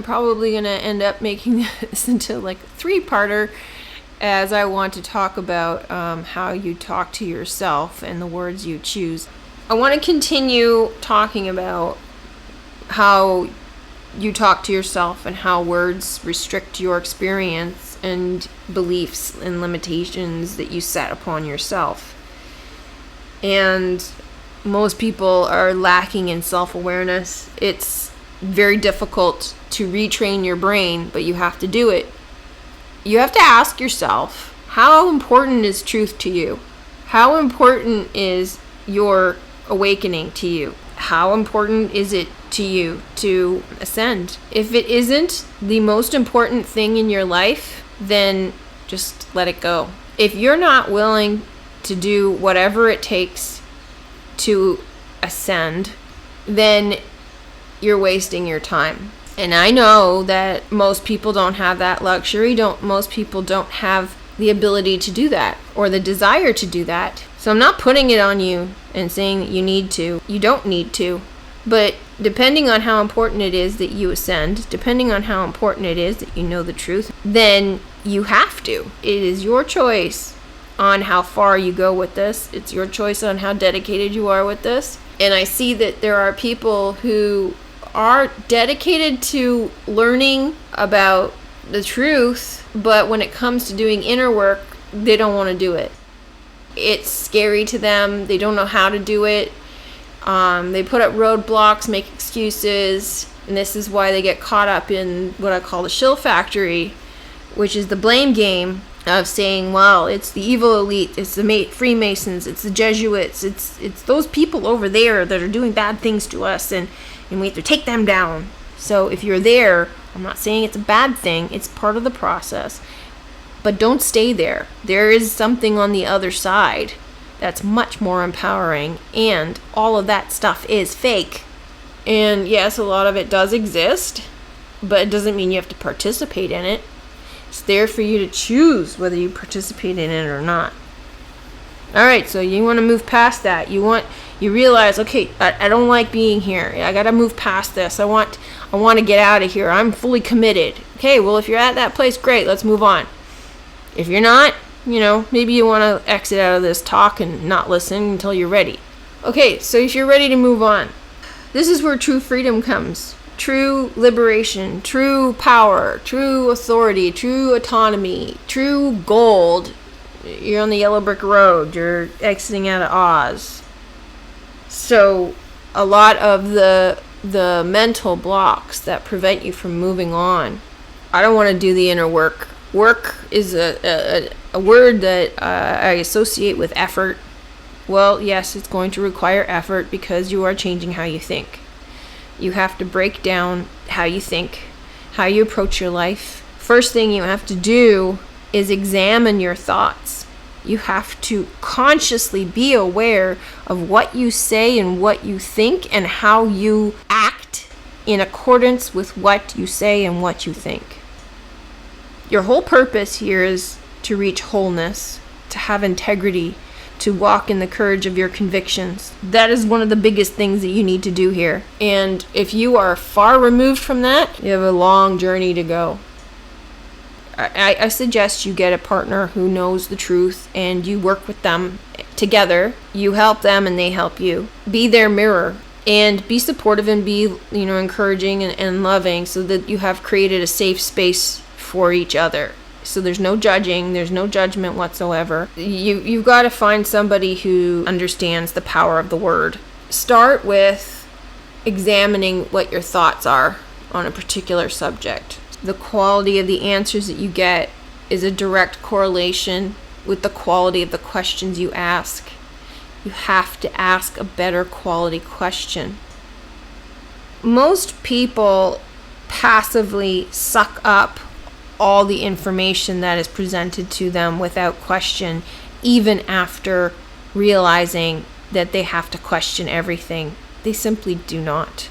I'm probably going to end up making this into like a 3-parter, as I want to talk about how you talk to yourself and the words you choose. I want to continue talking about how you talk to yourself and how words restrict your experience and beliefs and limitations that you set upon yourself. And most people are lacking in self-awareness. It's very difficult to retrain your brain, but you have to do it. You have to ask yourself, how important is truth to you? How important is your awakening to you? How important is it to you to ascend? If it isn't the most important thing in your life, then just let it go. If you're not willing to do whatever it takes to ascend, then you're wasting your time. And I know that most people don't have that luxury. Most people don't have the ability to do that or the desire to do that. So I'm not putting it on you and saying that you need to. You don't need to. But depending on how important it is that you ascend, depending on how important it is that you know the truth, then you have to. It is your choice on how far you go with this. It's your choice on how dedicated you are with this. And I see that there are people who are dedicated to learning about the truth, but when it comes to doing inner work, they don't want to do it. It's scary to them. They don't know how to do it. They put up roadblocks, make excuses, and this is why they get caught up in what I call the shill factory, which is the blame game of saying, well, it's the evil elite, it's the Freemasons, it's the Jesuits, it's those people over there that are doing bad things to us, and we have to take them down. So if you're there, I'm not saying it's a bad thing, it's part of the process, but don't stay there. There is something on the other side that's much more empowering, and all of that stuff is fake. And yes, a lot of it does exist, but it doesn't mean you have to participate in it. It's there for you to choose whether you participate in it or not. Alright, so you want to move past that. You realize, okay, I don't like being here. I gotta move past this. I want to get out of here. I'm fully committed. Okay, well, if you're at that place, great, let's move on. If you're not, maybe you want to exit out of this talk and not listen until you're ready. Okay, so if you're ready to move on, this is where true freedom comes. True liberation, true power, true authority, true autonomy, true gold. You're on the yellow brick road. You're exiting out of Oz. So a lot of the mental blocks that prevent you from moving on. I don't want to do the inner work. Work is a word that I associate with effort. Well, yes, it's going to require effort because you are changing how you think. You have to break down how you think, how you approach your life. First thing you have to do is examine your thoughts. You have to consciously be aware of what you say and what you think and how you act in accordance with what you say and what you think. Your whole purpose here is to reach wholeness, to have integrity, to walk in the courage of your convictions. That is one of the biggest things that you need to do here. And if you are far removed from that, you have a long journey to go. I suggest you get a partner who knows the truth and you work with them together. You help them and they help you. Be their mirror and be supportive and be, encouraging and loving so that you have created a safe space for each other. So there's no judging, there's no judgment whatsoever. You've got to find somebody who understands the power of the word. Start with examining what your thoughts are on a particular subject. The quality of the answers that you get is a direct correlation with the quality of the questions you ask. You have to ask a better quality question. Most people passively suck up all the information that is presented to them without question, even after realizing that they have to question everything. They simply do not.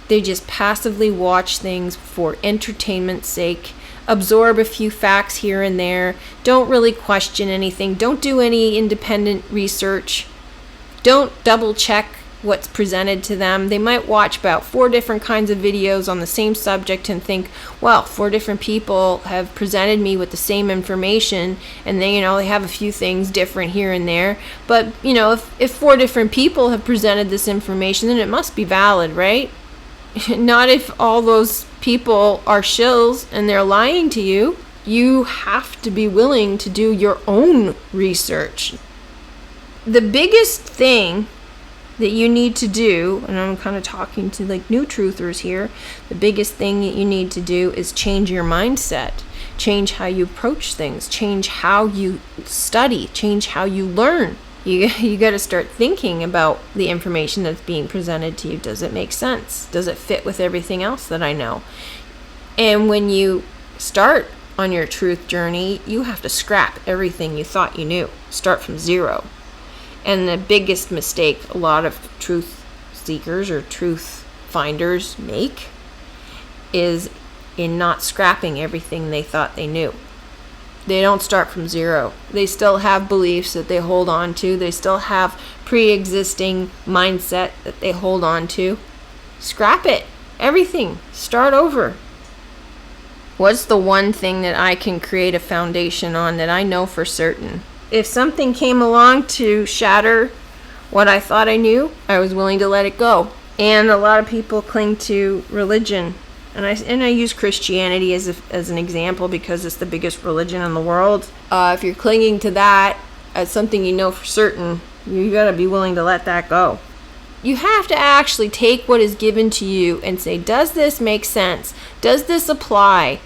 They just passively watch things for entertainment's sake, absorb a few facts here and there, don't really question anything, don't do any independent research, don't double check what's presented to them. They might watch about 4 different kinds of videos on the same subject and think, well, 4 different people have presented me with the same information, and they have a few things different here and there. But, if 4 different people have presented this information, then it must be valid, right? Not if all those people are shills and they're lying to you. You have to be willing to do your own research. The biggest thing that you need to do, and I'm kind of talking to like new truthers here, the biggest thing that you need to do is change your mindset, change how you approach things, change how you study, change how you learn. You got to start thinking about the information that's being presented to you. Does it make sense? Does it fit with everything else that I know? And when you start on your truth journey, you have to scrap everything you thought you knew. Start from zero. And the biggest mistake a lot of truth seekers or truth finders make is in not scrapping everything they thought they knew. They don't start from zero. They still have beliefs that they hold on to. They still have pre-existing mindset that they hold on to. Scrap it. Everything. Start over. What's the one thing that I can create a foundation on that I know for certain? If something came along to shatter what I thought I knew, I was willing to let it go. And a lot of people cling to religion. And I use Christianity as an example because it's the biggest religion in the world. If you're clinging to that as something you know for certain, you got to be willing to let that go. You have to actually take what is given to you and say, does this make sense? Does this apply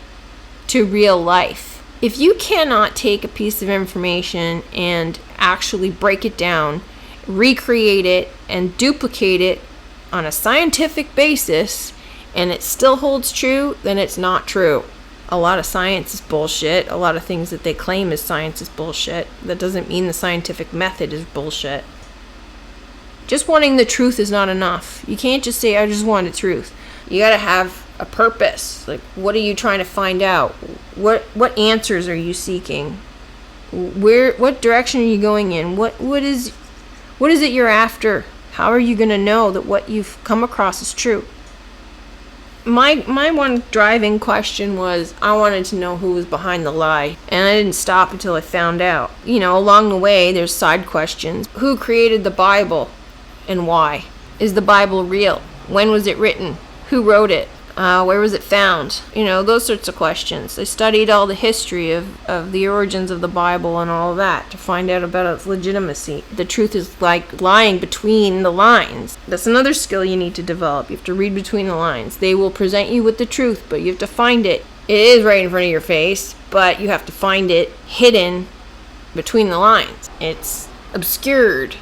to real life? If you cannot take a piece of information and actually break it down, recreate it, and duplicate it on a scientific basis, and it still holds true, then it's not true. A lot of science is bullshit. A lot of things that they claim as science is bullshit. That doesn't mean the scientific method is bullshit. Just wanting the truth is not enough. You can't just say, I just want the truth. You gotta have a purpose. Like, what are you trying to find out? What answers are you seeking? What direction are you going in? What is it you're after? How are you gonna know that what you've come across is true? My one driving question was, I wanted to know who was behind the lie, and I didn't stop until I found out. Along the way, there's side questions. Who created the Bible and why? Is the Bible real? When was it written? Who wrote it? Where was it found? Those sorts of questions. I studied all the history of the origins of the Bible and all of that to find out about its legitimacy. The truth is like lying between the lines. That's another skill you need to develop. You have to read between the lines. They will present you with the truth, but you have to find it. It is right in front of your face, but you have to find it hidden between the lines. It's obscured.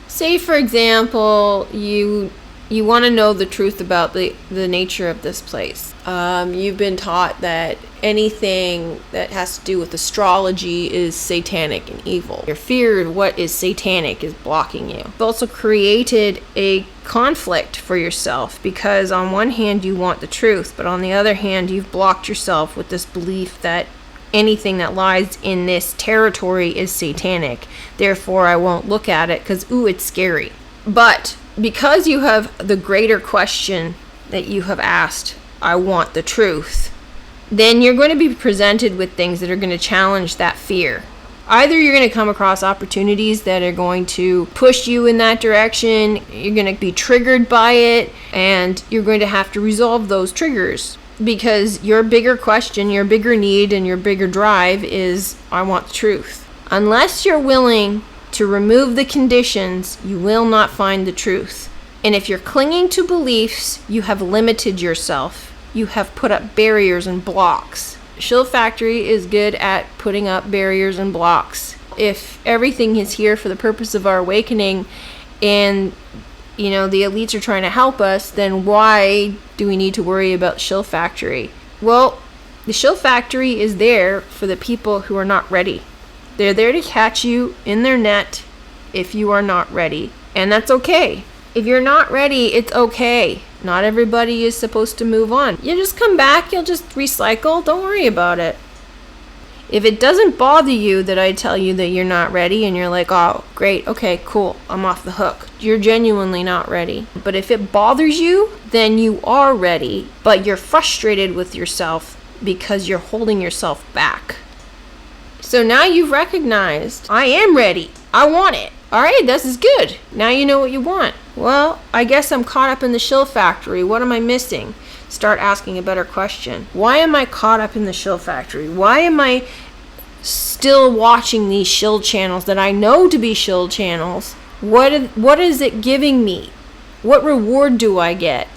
Say, for example, you want to know the truth about the nature of this place. You've been taught that anything that has to do with astrology is satanic and evil. Your fear of what is satanic is blocking you. You've also created a conflict for yourself because on one hand you want the truth, but on the other hand you've blocked yourself with this belief that anything that lies in this territory is satanic. Therefore, I won't look at it because, it's scary. But because you have the greater question that you have asked, I want the truth, then you're going to be presented with things that are going to challenge that fear. Either you're going to come across opportunities that are going to push you in that direction, you're going to be triggered by it, and you're going to have to resolve those triggers. Because your bigger question, your bigger need, and your bigger drive is, I want the truth. Unless you're willing to remove the conditions, you will not find the truth. And if you're clinging to beliefs, you have limited yourself. You have put up barriers and blocks. Shill Factory is good at putting up barriers and blocks. If everything is here for the purpose of our awakening and the elites are trying to help us, then why do we need to worry about Shill Factory? Well, the Shill Factory is there for the people who are not ready. They're there to catch you in their net if you are not ready. And that's okay. If you're not ready, it's okay. Not everybody is supposed to move on. You just come back, you'll just recycle. Don't worry about it. If it doesn't bother you that I tell you that you're not ready and you're like, oh, great, okay, cool, I'm off the hook, you're genuinely not ready. But if it bothers you, then you are ready, but you're frustrated with yourself because you're holding yourself back. So now you've recognized, I am ready, I want it. All right, this is good. Now you know what you want. Well, I guess I'm caught up in the shill factory. What am I missing? Start asking a better question. Why am I caught up in the shill factory? Why am I still watching these shill channels that I know to be shill channels? What is it giving me? What reward do I get?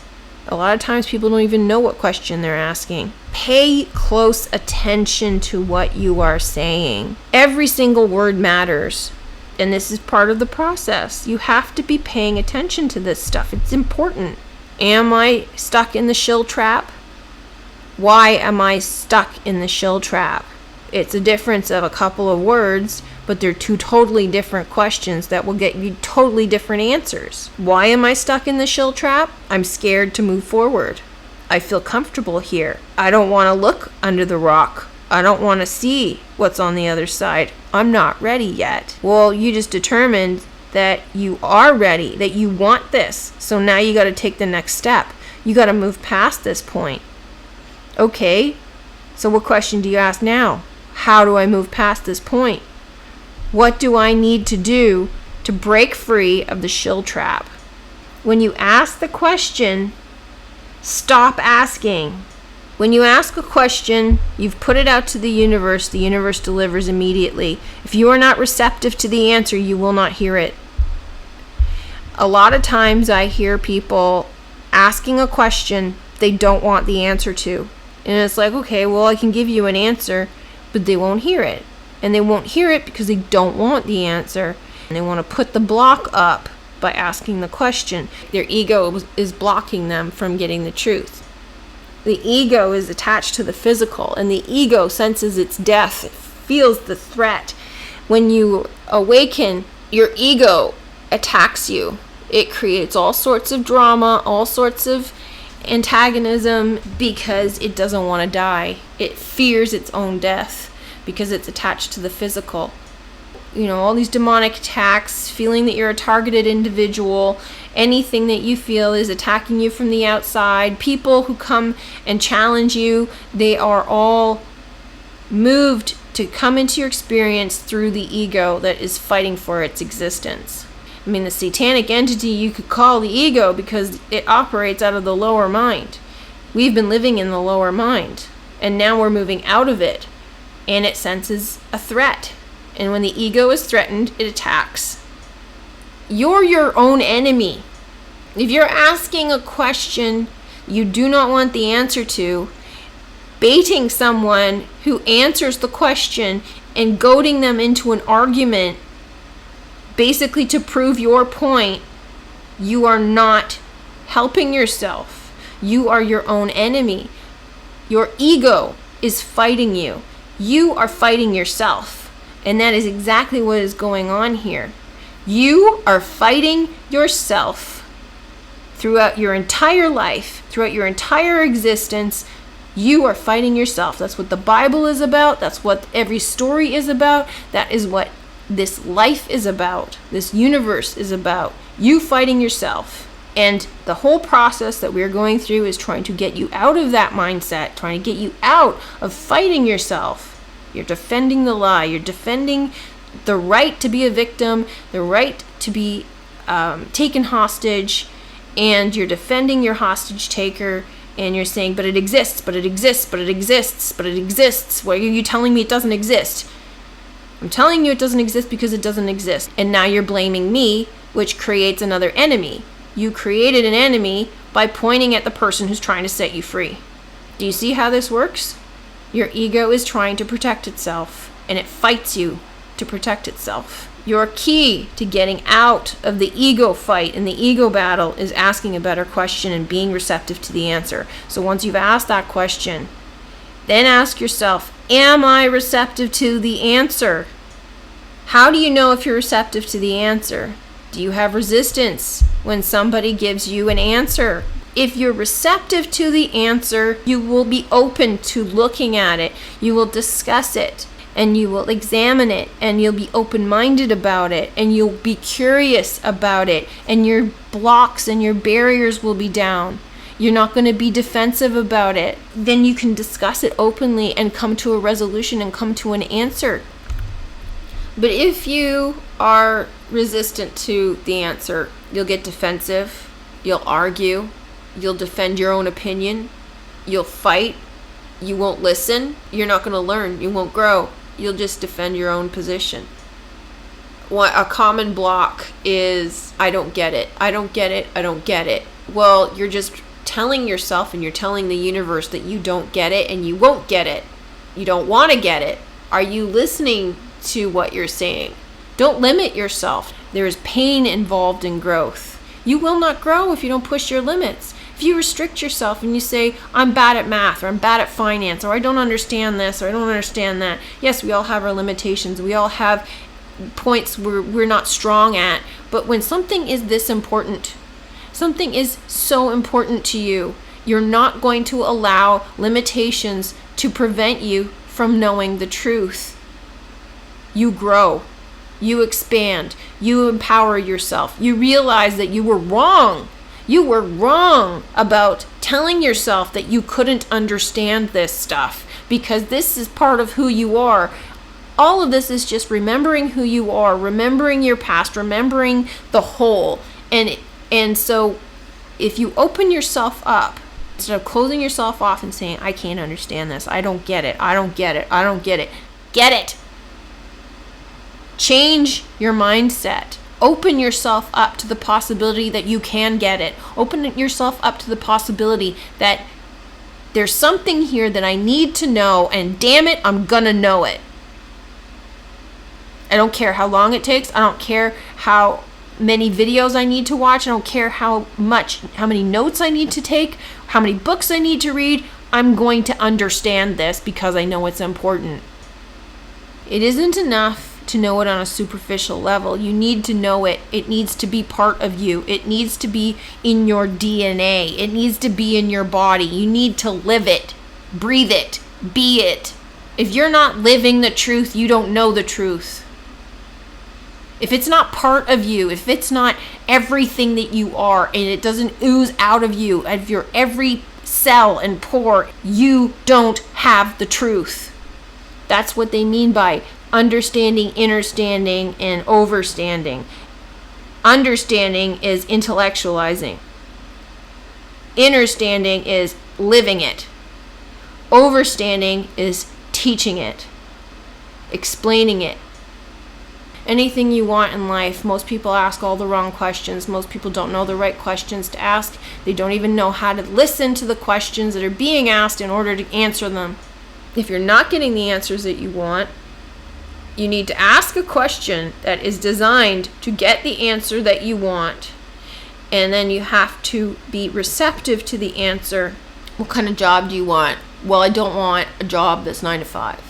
A lot of times people don't even know what question they're asking. Pay close attention to what you are saying. Every single word matters. And this is part of the process. You have to be paying attention to this stuff. It's important. Am I stuck in the shill trap? Why am I stuck in the shill trap? It's a difference of a couple of words, but they're two totally different questions that will get you totally different answers. Why am I stuck in the shill trap? I'm scared to move forward. I feel comfortable here. I don't want to look under the rock. I don't want to see what's on the other side. I'm not ready yet. Well, you just determined that you are ready, that you want this. So now you got to take the next step. You got to move past this point. Okay, so what question do you ask now? How do I move past this point? What do I need to do to break free of the shill trap? When you ask the question, stop asking. When you ask a question, you've put it out to the universe delivers immediately. If you are not receptive to the answer, you will not hear it. A lot of times I hear people asking a question they don't want the answer to. And it's like, okay, well, I can give you an answer, but they won't hear it. And they won't hear it because they don't want the answer. And they want to put the block up by asking the question. Their ego is blocking them from getting the truth. The ego is attached to the physical, and the ego senses its death. It feels the threat. When you awaken, your ego attacks you. It creates all sorts of drama, all sorts of antagonism because it doesn't want to die. It fears its own death because it's attached to the physical. You know, all these demonic attacks, feeling that you're a targeted individual, anything that you feel is attacking you from the outside, people who come and challenge you, they are all moved to come into your experience through the ego that is fighting for its existence. I mean, the satanic entity you could call the ego because it operates out of the lower mind. We've been living in the lower mind, and now we're moving out of it, and it senses a threat. And when the ego is threatened, it attacks. You're your own enemy. If you're asking a question you do not want the answer to, baiting someone who answers the question and goading them into an argument, basically to prove your point, you are not helping yourself. You are your own enemy. Your ego is fighting you. You are fighting yourself. And that is exactly what is going on here. You are fighting yourself throughout your entire life, throughout your entire existence. You are fighting yourself. That's what the Bible is about. That's what every story is about. That is what this life is about. This universe is about. You fighting yourself. And the whole process that we're going through is trying to get you out of that mindset, trying to get you out of fighting yourself. You're defending the lie. You're defending the right to be a victim, the right to be taken hostage, and you're defending your hostage taker, and you're saying, but it exists, but it exists, but it exists, but it exists. Why are you telling me it doesn't exist? I'm telling you it doesn't exist because it doesn't exist. And now you're blaming me, which creates another enemy. You created an enemy by pointing at the person who's trying to set you free. Do you see how this works? Your ego is trying to protect itself, and it fights you to protect itself. Your key to getting out of the ego fight and the ego battle is asking a better question and being receptive to the answer. So once you've asked that question, then ask yourself, am I receptive to the answer? How do you know if you're receptive to the answer? Do you have resistance when somebody gives you an answer? If you're receptive to the answer, you will be open to looking at it. You will discuss it. and you will examine it, and you'll be open-minded about it, and you'll be curious about it, and your blocks and your barriers will be down. You're not going to be defensive about it. Then you can discuss it openly and come to a resolution and come to an answer. But if you are resistant to the answer, you'll get defensive, you'll argue, you'll defend your own opinion, you'll fight, you won't listen, you're not going to learn, you won't grow, you'll just defend your own position. A common block is, I don't get it, I don't get it, I don't get it. Well, you're just telling yourself and you're telling the universe that you don't get it and you won't get it. You don't want to get it. Are you listening to what you're saying? Don't limit yourself. There is pain involved in growth. You will not grow if you don't push your limits. If you restrict yourself and you say, I'm bad at math, or I'm bad at finance, or I don't understand this, or I don't understand that. Yes, we all have our limitations. We all have points where we're not strong at. But when something is this important, something is so important to you, you're not going to allow limitations to prevent you from knowing the truth. You grow, you expand, you empower yourself. You realize that you were wrong. You were wrong about telling yourself that you couldn't understand this stuff, because this is part of who you are. All of this is just remembering who you are, remembering your past, remembering the whole. And so if you open yourself up, instead of closing yourself off and saying, I can't understand this, I don't get it, I don't get it, I don't get it, get it. Change your mindset. Open yourself up to the possibility that you can get it. Open yourself up to the possibility that there's something here that I need to know, and damn it, I'm gonna know it. I don't care how long it takes. I don't care how many videos I need to watch. I don't care how many notes I need to take, how many books I need to read. I'm going to understand this because I know it's important. It isn't enough to know it on a superficial level. You need to know it. It needs to be part of you. It needs to be in your DNA. It needs to be in your body. You need to live it, breathe it, be it. If you're not living the truth, you don't know the truth. If it's not part of you, if it's not everything that you are, and it doesn't ooze out of you, out of your every cell and pore, you don't have the truth. That's what they mean by understanding, understanding, and overstanding. Understanding is intellectualizing. Understanding is living it. Overstanding is teaching it, explaining it. Anything you want in life, most people ask all the wrong questions. Most people don't know the right questions to ask. They don't even know how to listen to the questions that are being asked in order to answer them. If you're not getting the answers that you want, you need to ask a question that is designed to get the answer that you want. And then you have to be receptive to the answer. What kind of job do you want? Well, I don't want a job that's 9 to 5.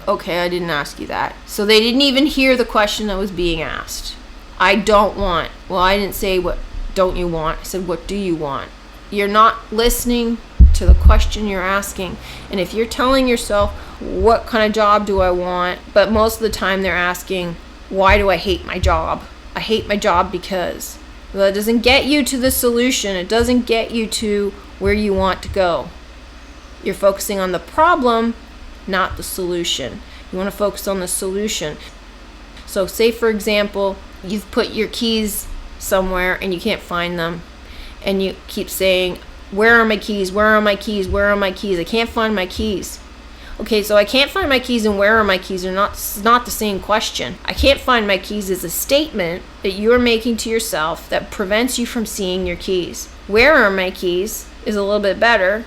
Okay, I didn't ask you that. So they didn't even hear the question that was being asked. I don't want. Well, I didn't say what don't you want. I said, what do you want? You're not listening to the question you're asking. And if you're telling yourself, what kind of job do I want? But most of the time they're asking, why do I hate my job? I hate my job because. Well, it doesn't get you to the solution. It doesn't get you to where you want to go. You're focusing on the problem, not the solution. You want to focus on the solution. So say, for example, you've put your keys somewhere and you can't find them. And you keep saying, where are my keys? Where are my keys? Where are my keys? I can't find my keys. Okay, so I can't find my keys and where are my keys are not the same question. I can't find my keys is a statement that you are making to yourself that prevents you from seeing your keys. Where are my keys is a little bit better,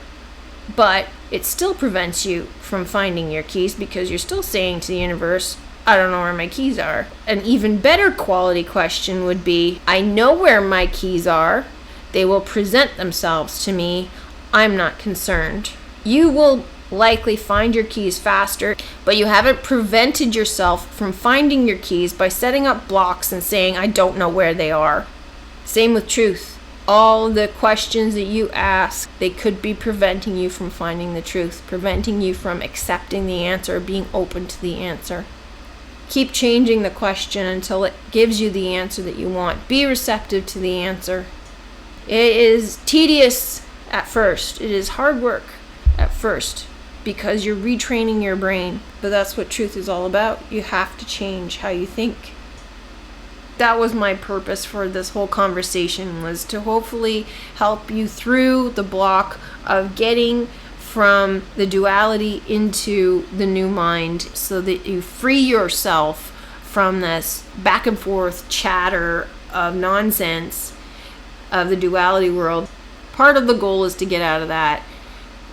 but it still prevents you from finding your keys because you're still saying to the universe, I don't know where my keys are. An even better quality question would be, I know where my keys are. They will present themselves to me. I'm not concerned. You will likely find your keys faster, but you haven't prevented yourself from finding your keys by setting up blocks and saying, I don't know where they are. Same with truth. all the questions that you ask, they could be preventing you from finding the truth, preventing you from accepting the answer, being open to the answer. Keep changing the question until it gives you the answer that you want. Be receptive to the answer. It is tedious at first. It is hard work at first because you're retraining your brain. But that's what truth is all about. You have to change how you think. That was my purpose for this whole conversation, was to hopefully help you through the block of getting from the duality into the new mind, so that you free yourself from this back and forth chatter of nonsense of the duality world. Part of the goal is to get out of that.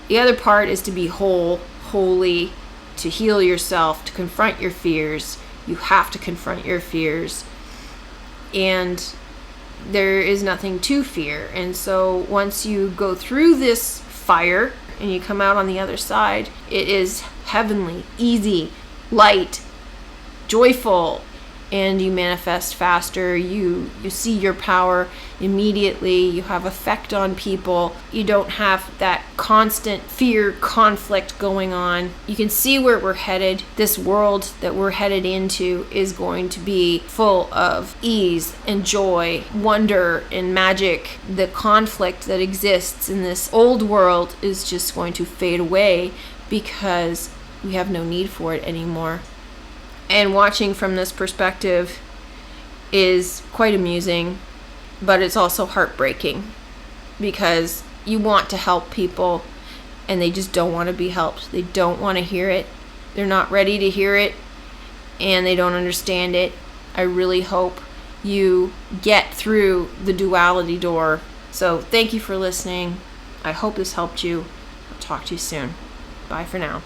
The other part is to be whole, holy, to heal yourself, to confront your fears. You have to confront your fears. And there is nothing to fear. And so once you go through this fire and you come out on the other side, it is heavenly, easy, light, joyful, and you manifest faster. You see your power immediately. You have effect on people. You don't have that constant fear conflict going on. You can see where we're headed. This world that we're headed into is going to be full of ease and joy, wonder and magic. The conflict that exists in this old world is just going to fade away because we have no need for it anymore. And watching from this perspective is quite amusing, but it's also heartbreaking because you want to help people and they just don't want to be helped. They don't want to hear it. They're not ready to hear it and they don't understand it. I really hope you get through the duality door. So thank you for listening. I hope this helped you. I'll talk to you soon. Bye for now.